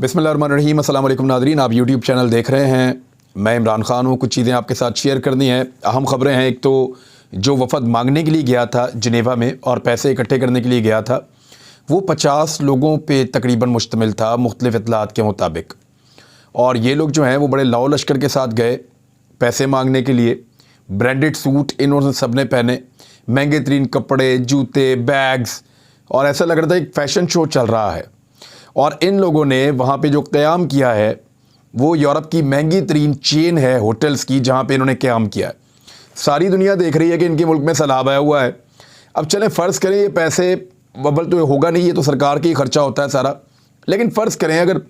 बिस्मिल्लाहिर्रहमानिर्रहीम। अस्सलाम वालेकुम नाज़रीन, आप यूट्यूब चैनल देख रहे हैं। मैं इमरान खान हूँ। कुछ चीज़ें आपके साथ शेयर करनी है। अहम ख़बरें हैं। एक तो जो वफ़द मांगने के लिए गया था जिनेवा में और पैसे इकट्ठे करने के लिए गया था, वो 50 लोगों पे तकरीबन मुश्तमिल था मुख्तलिफ़ इत्तलात के मुताबिक। और ये लोग जो हैं वो बड़े लाओ लश्कर के साथ गए पैसे मांगने के लिए। ब्रांडेड सूट इन्होंने सब ने पहने, महंगे तरीन कपड़े, जूते, बैग्स, और ऐसा लग रहा था एक फ़ैशन शो चल रहा है। और इन लोगों ने वहाँ पे जो क़याम किया है वो यूरोप की महंगी तरीन चेन है होटल्स की, जहाँ पे इन्होंने क़याम किया है। सारी दुनिया देख रही है कि इनके मुल्क में सैलाब आया हुआ है। अब चलें फ़र्ज़ करें ये पैसे बबल तो होगा नहीं, ये तो सरकार का ही खर्चा होता है सारा। लेकिन फ़र्ज़ करें अगर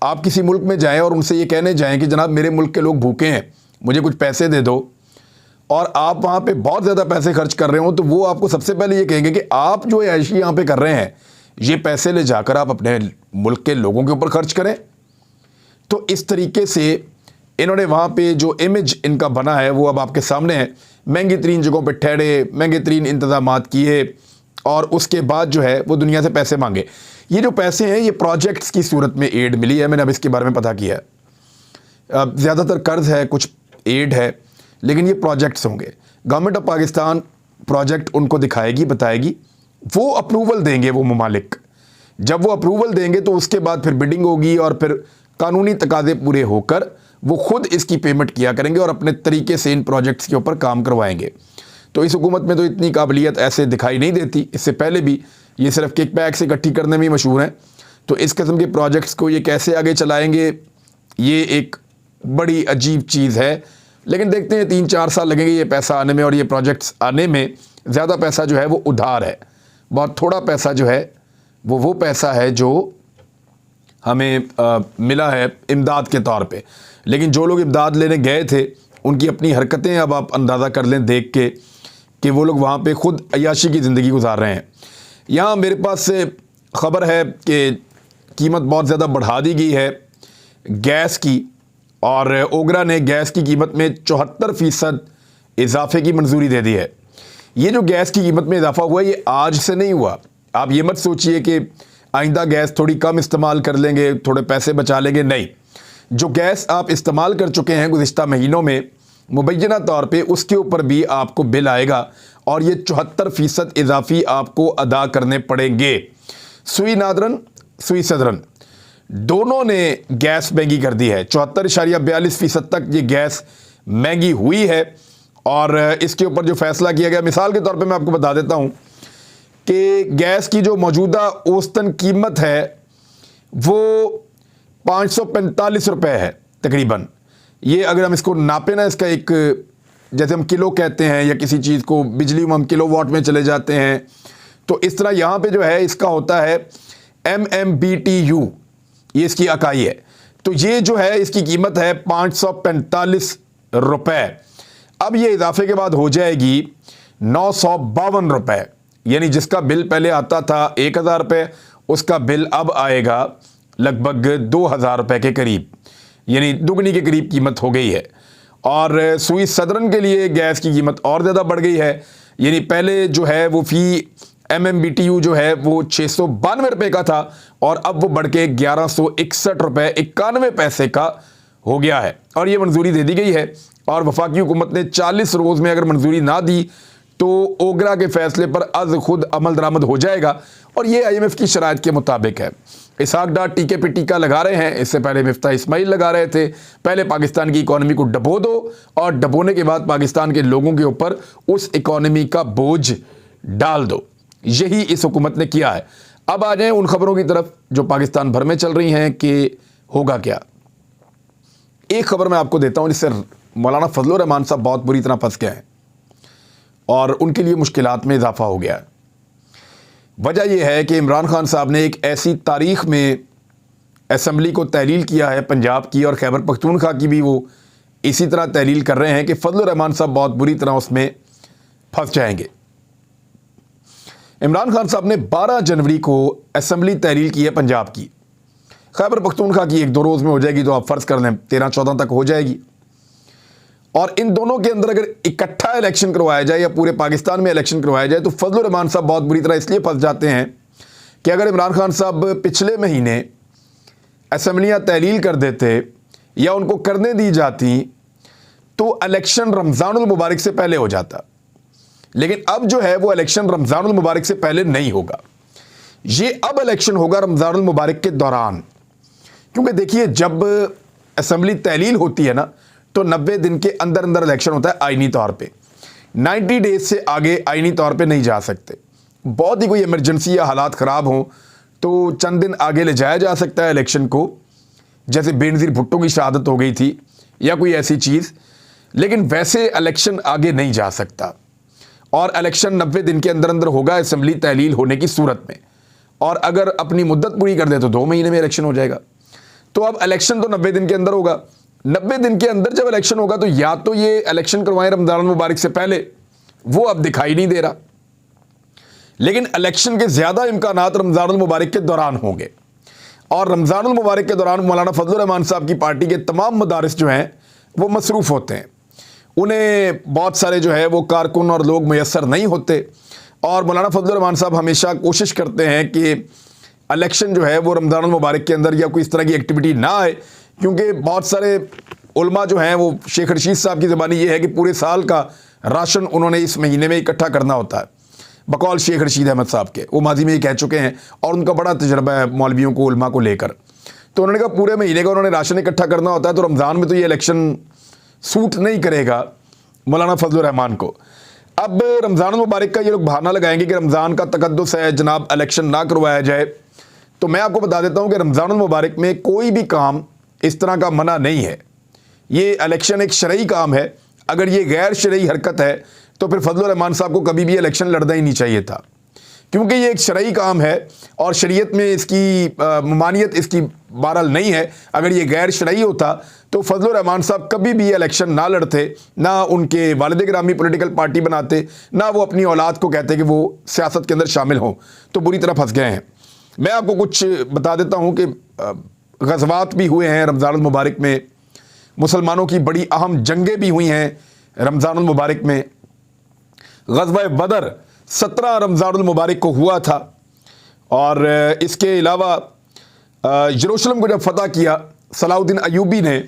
आप किसी मुल्क में जाएँ और उनसे ये कहने जाएँ कि जनाब मेरे मुल्क के लोग भूखे हैं, मुझे कुछ पैसे दे दो, और आप वहाँ पे बहुत ज़्यादा पैसे खर्च कर रहे हो, तो वो आपको सबसे पहले ये कहेंगे कि आप जो ऐशी यहाँ पे कर रहे हैं ये पैसे ले जाकर आप अपने मुल्क के लोगों के ऊपर खर्च करें। तो इस तरीके से इन्होंने वहाँ पे जो इमेज इनका बना है वो अब आपके सामने है। महंगी तरीन जगहों पे ठहरे, महंगे तरीन इंतज़ामात किए, और उसके बाद जो है वो दुनिया से पैसे मांगे। ये जो पैसे हैं ये प्रोजेक्ट्स की सूरत में एड मिली है। मैंने अब इसके बारे में पता किया है। ज़्यादातर कर्ज है, कुछ एड है, लेकिन ये प्रोजेक्ट्स होंगे। गवर्नमेंट ऑफ पाकिस्तान प्रोजेक्ट उनको दिखाएगी, बताएगी, वो अप्रूवल देंगे वो ममालिक। जब वो अप्रूवल देंगे तो उसके बाद फिर बिडिंग होगी और फिर कानूनी तकाज़े पूरे होकर वो खुद इसकी पेमेंट किया करेंगे और अपने तरीके से इन प्रोजेक्ट्स के ऊपर काम करवाएंगे। तो इस हुकूमत में तो इतनी काबिलियत ऐसे दिखाई नहीं देती। इससे पहले भी ये सिर्फ किक बैक्स इकट्ठी करने में ही मशहूर हैं। तो इस किस्म के प्रोजेक्ट्स को ये कैसे आगे चलाएँगे, ये एक बड़ी अजीब चीज़ है। लेकिन देखते हैं 3-4 साल लगेंगे ये पैसा आने में, और ये प्रोजेक्ट्स आने में ज़्यादा पैसा जो है वो उधार है। बहुत थोड़ा पैसा जो है वो पैसा है जो हमें मिला है इमदाद के तौर पे। लेकिन जो लोग इमदाद लेने गए थे उनकी अपनी हरकतें अब आप अंदाज़ा कर लें देख के कि वो लोग वहाँ पे ख़ुद अय्याशी की ज़िंदगी गुजार रहे हैं। यहाँ मेरे पास से ख़बर है कि कीमत बहुत ज़्यादा बढ़ा दी गई है गैस की, और ओगरा ने गैस की कीमत में 74% इजाफे की मंजूरी दे दी है। ये जो गैस की कीमत में इजाफा हुआ है ये आज से नहीं हुआ। आप ये मत सोचिए कि आइंदा गैस थोड़ी कम इस्तेमाल कर लेंगे, थोड़े पैसे बचा लेंगे, नहीं। जो गैस आप इस्तेमाल कर चुके हैं गुज़िश्ता महीनों में मुबैना तौर पे, उसके ऊपर भी आपको बिल आएगा, और ये 74% इजाफी आपको अदा करने पड़ेंगे। सुई नादरन, सुई सदरन दोनों ने गैस महंगी कर दी है। 74.42% तक ये गैस महंगी हुई है। और इसके ऊपर जो फैसला किया गया, मिसाल के तौर पे मैं आपको बता देता हूँ कि गैस की जो मौजूदा औसतन कीमत है वो 545 रुपये है तकरीबन। ये अगर हम इसको नापें ना, इसका एक जैसे हम किलो कहते हैं या किसी चीज़ को बिजली में हम किलो वाट में चले जाते हैं, तो इस तरह यहाँ पे जो है इसका होता है MMBTU, ये इसकी इकाई है। तो ये जो है इसकी कीमत है 545 रुपये। अब ये इजाफे के बाद हो जाएगी 952 रुपये, यानी जिसका बिल पहले आता था 1000 रुपये, उसका बिल अब आएगा लगभग 2000 रुपये के करीब, यानी दुगनी के करीब कीमत हो गई है। और सुई सदरन के लिए गैस की कीमत और ज़्यादा बढ़ गई है, यानी पहले जो है वो फ़ी MMBTU जो है वो 692 रुपये का था, और अब वो बढ़ के 1161 रुपये 91 पैसे का हो गया है। और ये मंजूरी दे दी गई है, और वफाकी हुकूमत ने 40 रोज़ में अगर मंजूरी ना दी तो ओगरा के फैसले पर अज खुद अमल दरामद हो जाएगा। और ये IMF की शराइत के मुताबिक है। इसहाक डार टीके पे टीका लगा रहे हैं, इससे पहले मिफ्ताह इस्माइल लगा रहे थे। पहले पाकिस्तान की इकॉनमी को डबो दो, और डबोने के बाद पाकिस्तान के लोगों के ऊपर उस इकॉनमी का बोझ डाल दो। यही इस हुकूमत ने किया है। अब आ जाएं उन खबरों की तरफ जो पाकिस्तान भर में चल रही हैं कि होगा क्या। एक खबर मैं आपको देता हूँ जिससे मौलाना फजलुर रहमान साहब बहुत बुरी तरह फंस गए हैं और उनके लिए मुश्किलात में इजाफा हो गया है। वजह यह है कि इमरान खान साहब ने एक ऐसी तारीख में असम्बली को तहलील किया है पंजाब की, और खैबर पख्तूनख्वा की भी वो इसी तरह तहलील कर रहे हैं कि फजलुर रहमान साहब बहुत बुरी तरह उसमें फंस जाएंगे। इमरान खान साहब ने 12 जनवरी को असम्बली तहलील की है पंजाब की। खैबर पख्तूनख्वा की 1-2 रोज़ में हो जाएगी, तो आप फ़र्ज़ कर लें 13-14 तक हो जाएगी। और इन दोनों के अंदर अगर इकट्ठा इलेक्शन करवाया जाए या पूरे पाकिस्तान में इलेक्शन करवाया जाए तो फजलुर रहमान साहब बहुत बुरी तरह इसलिए फंस जाते हैं कि अगर इमरान खान साहब पिछले महीने असम्बलियाँ तहलील कर देते या उनको करने दी जाती तो इलेक्शन रमज़ानुल मुबारक से पहले हो जाता। लेकिन अब जो है वो इलेक्शन रमज़ानुल मुबारक से पहले नहीं होगा, ये अब इलेक्शन होगा रमज़ानुल मुबारक के दौरान। क्योंकि देखिए, जब असम्बली तहलील होती है ना तो 90 दिन के अंदर अंदर इलेक्शन होता है आइनी तौर पे। 90 डेज से आगे आइनी तौर पे नहीं जा सकते। बहुत ही कोई इमरजेंसी या हालात ख़राब हों तो चंद दिन आगे ले जाया जा सकता है इलेक्शन को, जैसे बेनज़ीर भुट्टो की शहादत हो गई थी या कोई ऐसी चीज़। लेकिन वैसे इलेक्शन आगे नहीं जा सकता और इलेक्शन 90 दिन के अंदर अंदर होगा असम्बली तहलील होने की सूरत में। और अगर अपनी मुद्दत पूरी कर दे तो 2 महीने में इलेक्शन हो जाएगा। तो अब इलेक्शन तो 90 दिन के अंदर होगा। 90 दिन के अंदर जब इलेक्शन होगा तो या तो ये इलेक्शन करवाएं रमज़ानुल मुबारक से पहले, वो अब दिखाई नहीं दे रहा। लेकिन इलेक्शन के ज़्यादा इम्कानात रमज़ानुल मुबारक के दौरान होंगे। और रमज़ानुल मुबारक के दौरान मौलाना फजलुर रहमान साहब की पार्टी के तमाम मदारिस जो हैं वो मसरूफ़ होते हैं, उन्हें बहुत सारे जो है वो कारकुन और लोग मैसर नहीं होते। और मौलाना फजलुर रहमान साहब हमेशा कोशिश करते हैं कि इलेक्शन जो है वो रमज़ानुल मुबारक के अंदर या कोई इस तरह की एक्टिविटी ना आए, क्योंकि बहुत सारे उलमा जो हैं वो शेख रशीद साहब की ज़बानी ये है कि पूरे साल का राशन उन्होंने इस महीने में इकट्ठा करना होता है। बकौल शेख रशीद अहमद साहब के, वो माजी में ये कह चुके हैं और उनका बड़ा तजर्बा है मौलवियों को, उलमा को लेकर। तो उन्होंने कहा पूरे महीने का उन्होंने राशन इकट्ठा करना होता है, तो रमज़ान में तो ये इलेक्शन सूट नहीं करेगा मौलाना फजलुर रहमान को। अब रमज़ानुल मुबारक का ये लोग बहाना लगाएंगे कि रमज़ान का तकद्दुस है जनाब, इलेक्शन ना करवाया जाए। तो मैं आपको बता देता हूँ कि रमज़ानुल मुबारक में कोई भी काम इस तरह का मना नहीं है। ये इलेक्शन एक शरई काम है। अगर ये गैर शरई हरकत है तो फिर फजलुर रहमान साहब को कभी भी इलेक्शन लड़ना ही नहीं चाहिए था, क्योंकि ये एक शरई काम है और शरीयत में इसकी ममानियत इसकी बहरहाल नहीं है। अगर ये गैर शरई होता तो फजलुर रहमान साहब कभी भी इलेक्शन ना लड़ते, ना उनके वालिद गिरामी पॉलिटिकल पार्टी बनाते, ना वो अपनी औलाद को कहते कि वो सियासत के अंदर शामिल हों। तो बुरी तरह फंस गए हैं। मैं आपको कुछ बता देता हूँ कि ग़ज़वात भी हुए हैं रमज़ानुल मुबारक में, मुसलमानों की बड़ी अहम जंगें भी हुई हैं रमज़ानुल मुबारक में। ग़ज़वा बदर 17 रमज़ानुल मुबारक को हुआ था। और इसके अलावा यरूशलेम को जब फ़तह किया सलाहुद्दीन अय्यूबी ने,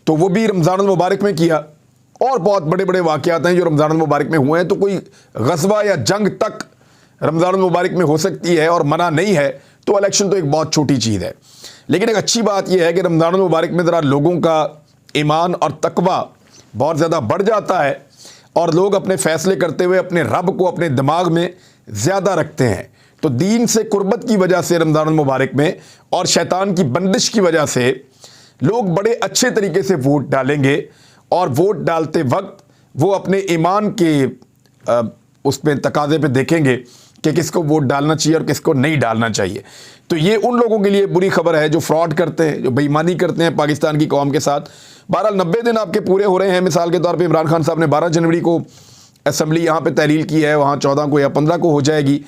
तो वो भी रमज़ानुल मुबारक में किया। और बहुत बड़े बड़े वाक़यात हैं जो रमज़ानुल मुबारक में हुए हैं। तो कोई ग़ज़वा या जंग तक रमज़ानुल मुबारक में हो सकती है और मना नहीं है, तो इलेक्शन तो एक बहुत छोटी चीज़ है। लेकिन एक अच्छी बात यह है कि रमज़ानुल मुबारक में ज़रा लोगों का ईमान और तकवा बहुत ज़्यादा बढ़ जाता है और लोग अपने फ़ैसले करते हुए अपने रब को अपने दिमाग में ज़्यादा रखते हैं। तो दीन से कुर्बत की वजह से रमज़ानुल मुबारक में और शैतान की बंदिश की वजह से लोग बड़े अच्छे तरीके से वोट डालेंगे और वोट डालते वक्त वो अपने ईमान के उसमें तकाज़े पे देखेंगे कि किसको वोट डालना चाहिए और किसको नहीं डालना चाहिए। तो ये उन लोगों के लिए बुरी खबर है जो फ्रॉड करते हैं, जो बेईमानी करते हैं पाकिस्तान की कौम के साथ। बहरहाल 90 दिन आपके पूरे हो रहे हैं। मिसाल के तौर पे इमरान खान साहब ने 12 जनवरी को असम्बली यहाँ पे तहलील की है, वहाँ 14 को या 15 को हो जाएगी।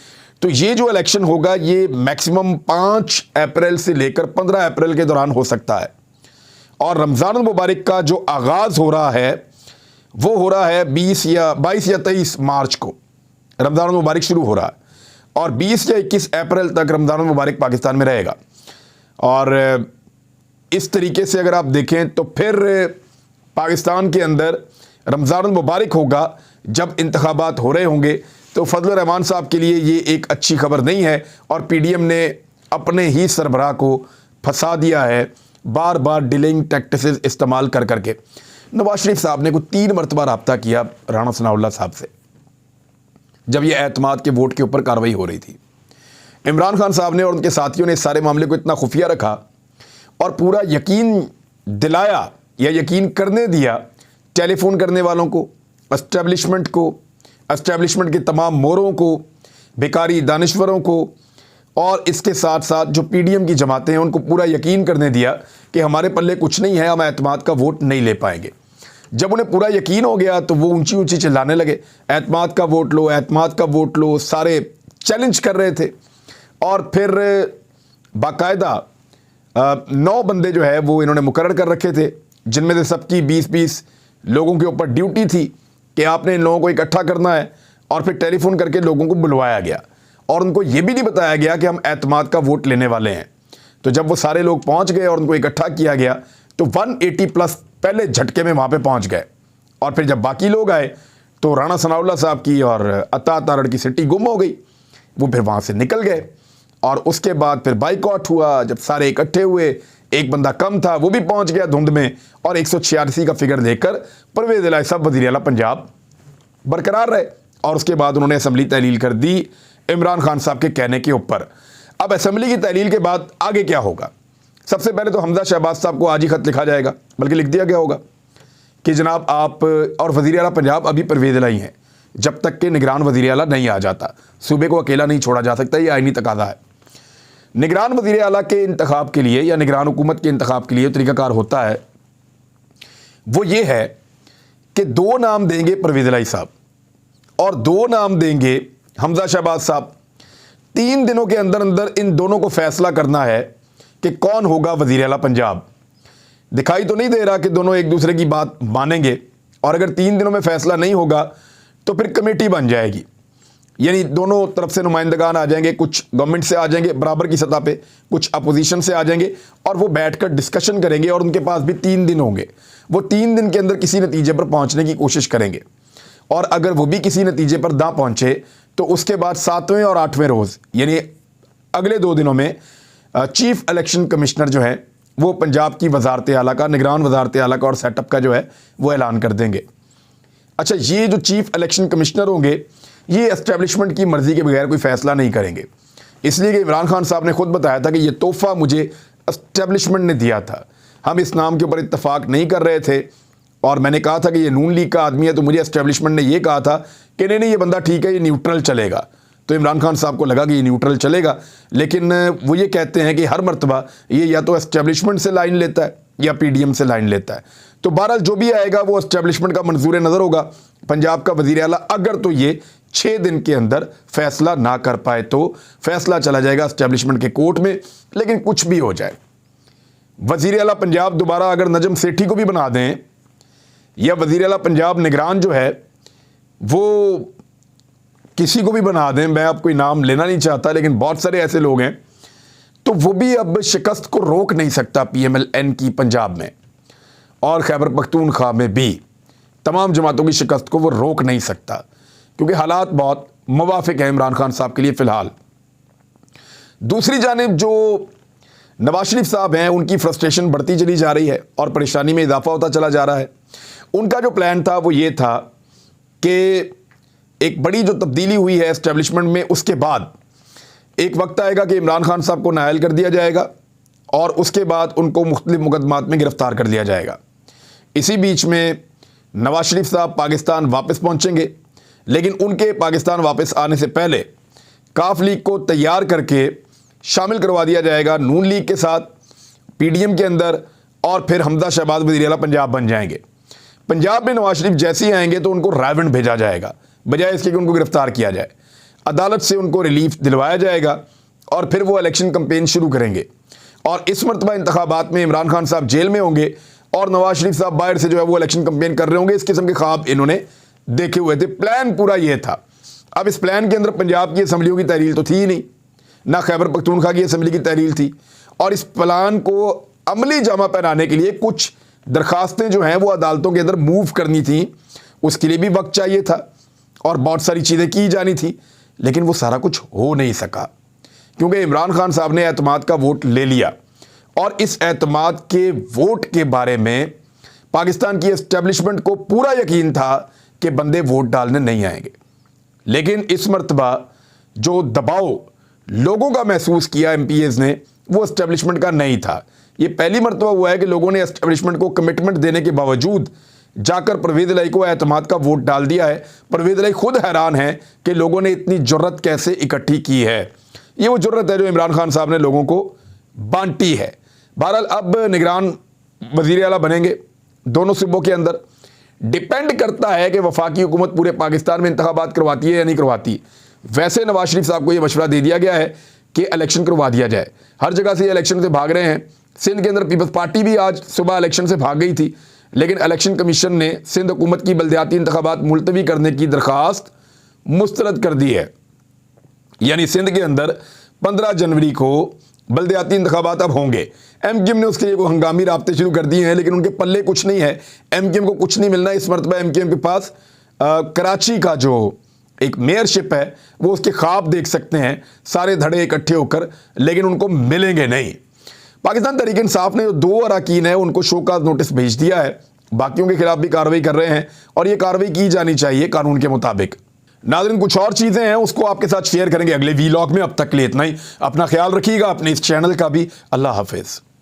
तो ये जो इलेक्शन होगा ये मैक्सिमम 5 अप्रैल से लेकर 15 अप्रैल के दौरान हो सकता है। और रमज़ानुल मुबारक का जो आगाज़ हो रहा है वो हो रहा है 22 या 23 मार्च को रमज़ानुल मुबारक शुरू हो रहा है और 20 या 21 अप्रैल तक रमज़ानुल मुबारक पाकिस्तान में रहेगा। और इस तरीके से अगर आप देखें तो फिर पाकिस्तान के अंदर रमज़ानुल मुबारक होगा जब इंतखाबात हो रहे होंगे। तो फजलुर रहमान साहब के लिए ये एक अच्छी खबर नहीं है और पीडीएम ने अपने ही सरबराह को फंसा दिया है बार बार डिलेइंग टैक्टिसेस इस्तेमाल कर करके। नवाज शरीफ साहब ने को 3 मरतबा रब्ता किया राणा सनाउल्लाह साहब से जब ये एतमाद के वोट के ऊपर कार्रवाई हो रही थी। इमरान खान साहब ने और उनके साथियों ने इस सारे मामले को इतना खुफिया रखा और पूरा यकीन दिलाया या यकीन करने दिया टेलीफोन करने वालों को, एस्टेब्लिशमेंट को, एस्टेब्लिशमेंट के तमाम मोरों को, बेकारी दानिश्वरों को और इसके साथ साथ जो पीडीएम की जमातें हैं उनको पूरा यकीन करने दिया कि हमारे पल्ले कुछ नहीं है, हम एतमाद का वोट नहीं ले पाएंगे। जब उन्हें पूरा यकीन हो गया तो वो ऊंची ऊंची चिल्लाने लगे, एतमाद का वोट लो, एतमाद का वोट लो, सारे चैलेंज कर रहे थे। और फिर बाकायदा 9 बंदे जो है वो इन्होंने मुकर्रर कर रखे थे, जिनमें से सबकी 20-20 लोगों के ऊपर ड्यूटी थी कि आपने इन लोगों को इकट्ठा करना है। और फिर टेलीफोन करके लोगों को बुलवाया गया और उनको ये भी नहीं बताया गया कि हम एतमाद का वोट लेने वाले हैं। तो जब वो सारे लोग पहुंच गए और उनको इकट्ठा किया गया तो 180 प्लस पहले झटके में वहां पे पहुंच गए। और फिर जब बाकी लोग आए तो राणा सनाउल्लाह साहब की और अता तारड़ की सिटी गुम हो गई। वो फिर वहां से निकल गए और उसके बाद फिर बाइकआउट हुआ। जब सारे इकट्ठे हुए, एक बंदा कम था, वो भी पहुंच गया धुंध में और 186 का फिगर देखकर परवेज़ इलाही साहब वज़ीर आला पंजाब बरकरार रहे। और उसके बाद उन्होंने असम्बली तहलील कर दी इमरान खान साहब के कहने के ऊपर। अब असम्बली की तहलील के बाद आगे क्या होगा? सबसे पहले तो हमजा शहबाज साहब को आज ही खत लिखा जाएगा, बल्कि लिख दिया गया होगा कि जनाब आप और वज़ीर आला पंजाब अभी परवेज़ इलाही हैं जब तक कि निगरान वज़ीर आला नहीं आ जाता। सूबे को अकेला नहीं छोड़ा जा सकता, ये आईनी तकाज़ा है। निगरान वज़ीर आला के इंतखाब के लिए या निगरान हुकूमत के इंतखाब के लिए तरीक़ाकार होता है, वो ये है कि 2 नाम देंगे परवेज़ इलाही साहब और 2 नाम देंगे हमजा शहबाज साहब। 3 दिनों के अंदर अंदर इन दोनों को फैसला करना है कि कौन होगा वज़ीर आला पंजाब। दिखाई तो नहीं दे रहा कि दोनों एक दूसरे की बात मानेंगे, और अगर 3 दिनों में फैसला नहीं होगा तो फिर कमेटी बन जाएगी, यानी दोनों तरफ से नुमाइंदगान आ जाएंगे, कुछ गवर्नमेंट से आ जाएंगे बराबर की सतह पे, कुछ अपोजिशन से आ जाएंगे और वो बैठकर डिस्कशन करेंगे और उनके पास भी 3 दिन होंगे। वो 3 दिन के अंदर किसी नतीजे पर पहुंचने की कोशिश करेंगे और अगर वो भी किसी नतीजे पर ना पहुंचे तो उसके बाद 7वें और 8वें रोज़ यानी अगले 2 दिनों में चीफ इलेक्शन कमिश्नर जो है वो पंजाब की वजारत आला का, निगरान वजारत आला का और सेटअप का जो है वो ऐलान कर देंगे। अच्छा, ये जो चीफ इलेक्शन कमिश्नर होंगे ये एस्टेब्लिशमेंट की मर्ज़ी के बगैर कोई फ़ैसला नहीं करेंगे, इसलिए कि इमरान खान साहब ने खुद बताया था कि ये तोहफ़ा मुझे एस्टेब्लिशमेंट ने दिया था। हम इस नाम के ऊपर इत्तफाक नहीं कर रहे थे और मैंने कहा था कि ये नून लीग का आदमी है, तो मुझे एस्टेब्लिशमेंट ने ये कहा था कि नहीं ये बंदा ठीक है, ये न्यूट्रल चलेगा। तो इमरान खान साहब को लगा कि ये न्यूट्रल चलेगा, लेकिन वो ये कहते हैं कि हर मर्तबा ये या तो एस्टेब्लिशमेंट से लाइन लेता है या PDM से लाइन लेता है। तो बहरहाल जो भी आएगा वो एस्टेब्लिशमेंट का मंजूर नज़र होगा पंजाब का वज़ीर आला। अगर तो ये 6 दिन के अंदर फैसला ना कर पाए तो फैसला चला जाएगा एस्टेब्लिशमेंट के कोर्ट में। लेकिन कुछ भी हो जाए, वज़ीर आला पंजाब दोबारा अगर नजम सेठी को भी बना दें या वज़ीर आला पंजाब निगरान जो है वो किसी को भी बना दें, मैं अब कोई नाम लेना नहीं चाहता, लेकिन बहुत सारे ऐसे लोग हैं, तो वो भी अब शिकस्त को रोक नहीं सकता PMLN की पंजाब में और खैबर पख्तूनख्वा में भी तमाम जमातों की शिकस्त को वो रोक नहीं सकता, क्योंकि हालात बहुत मुवाफिक हैं इमरान खान साहब के लिए फ़िलहाल। दूसरी जानिब जो नवाज शरीफ साहब हैं उनकी फ्रस्ट्रेशन बढ़ती चली जा रही है और परेशानी में इजाफा होता चला जा रहा है। उनका जो प्लान था वो ये था कि एक बड़ी जो तब्दीली हुई है एस्टेब्लिशमेंट में, उसके बाद एक वक्त आएगा कि इमरान खान साहब को नाअहल कर दिया जाएगा और उसके बाद उनको मुख्तलिफ मुकदमात में गिरफ्तार कर लिया जाएगा। इसी बीच में नवाज शरीफ साहब पाकिस्तान वापस पहुंचेंगे, लेकिन उनके पाकिस्तान वापस आने से पहले काफ लीग को तैयार करके शामिल करवा दिया जाएगा नून लीग के साथ PDM के अंदर, और फिर हमजा शहबाज वज़ीर आला पंजाब बन जाएंगे। पंजाब में नवाज शरीफ जैसे ही आएंगे तो उनको रायवंड भेजा जाएगा, बजाय इसके कि उनको गिरफ्तार किया जाए। अदालत से उनको रिलीफ दिलवाया जाएगा और फिर वो इलेक्शन कैंपेन शुरू करेंगे। और इस मरतबा इंतखाबात में इमरान खान साहब जेल में होंगे और नवाज शरीफ साहब बाहर से जो है वो इलेक्शन कैंपेन कर रहे होंगे। इस किस्म के ख्वाब इन्होंने देखे हुए थे। प्लान पूरा ये था। अब इस प्लान के अंदर पंजाब की असम्बलियों की तहरील तो थी ही नहीं, ना खैबर पख्तूनख्वा की असम्बली की तहरील थी, और इस प्लान को अमली जामा पहनाने के लिए कुछ दरखास्तें जो हैं वो अदालतों के अंदर मूव करनी थी, उसके लिए भी वक्त चाहिए था और बहुत सारी चीज़ें की जानी थी, लेकिन वो सारा कुछ हो नहीं सका क्योंकि इमरान खान साहब ने एतमाद का वोट ले लिया और इस एतमाद के वोट के बारे में पाकिस्तान की एस्टेब्लिशमेंट को पूरा यकीन था कि बंदे वोट डालने नहीं आएंगे। लेकिन इस मरतबा जो दबाव लोगों का महसूस किया MPAs ने वो एस्टेब्लिशमेंट का नहीं था। ये पहली मरतबा हुआ है कि लोगों ने एस्टेब्लिशमेंट को कमिटमेंट देने के बावजूद जाकर परवेज़ इलाही को एतमाद का वोट डाल दिया है। परवेज़ इलाही खुद हैरान है कि लोगों ने इतनी जुर्रत कैसे इकट्ठी की है। ये वो जुर्रत है जो इमरान खान साहब ने लोगों को बांटी है। बहरहाल अब निगरान वज़ीर आला बनेंगे दोनों सूबों के अंदर। डिपेंड करता है कि वफाकी हुकूमत पूरे पाकिस्तान में इंतखाबात करवाती है या नहीं करवाती। वैसे नवाज शरीफ साहब को यह मशवरा दे दिया गया है कि इलेक्शन करवा दिया जाए। हर जगह से इलेक्शन से भाग रहे हैं। सिंध के अंदर पीपल्स पार्टी भी आज सुबह इलेक्शन से भाग गई थी, लेकिन इलेक्शन कमीशन ने सिंध हुकूमत की बल्दियाती इंतखाबात मुलतवी करने की दरख्वास्त मुस्तरद कर दी है। यानी सिंध के अंदर 15 जनवरी को बल्दियाती इंतखाबात अब होंगे। एमक्यूएम ने उसके लिए वो हंगामी राब्ते शुरू कर दिए हैं, लेकिन उनके पल्ले कुछ नहीं है। एमक्यूएम को कुछ नहीं मिलना। इस मरतबा एमक्यूएम के पास कराची का जो एक मेयरशिप है वो उसके ख्वाब देख सकते हैं सारे धड़े इकट्ठे होकर, लेकिन उनको मिलेंगे नहीं। पाकिस्तान तहरीक इंसाफ ने जो 2 अरकान है उनको शोकाज नोटिस भेज दिया है, बाकियों के खिलाफ भी कार्रवाई कर रहे हैं और ये कार्रवाई की जानी चाहिए कानून के मुताबिक। नाज़रीन, कुछ और चीज़ें हैं उसको आपके साथ शेयर करेंगे अगले वीलॉग में। अब तक के लिए इतना ही। अपना ख्याल रखिएगा, अपने इस चैनल का भी। अल्लाह हाफिज़।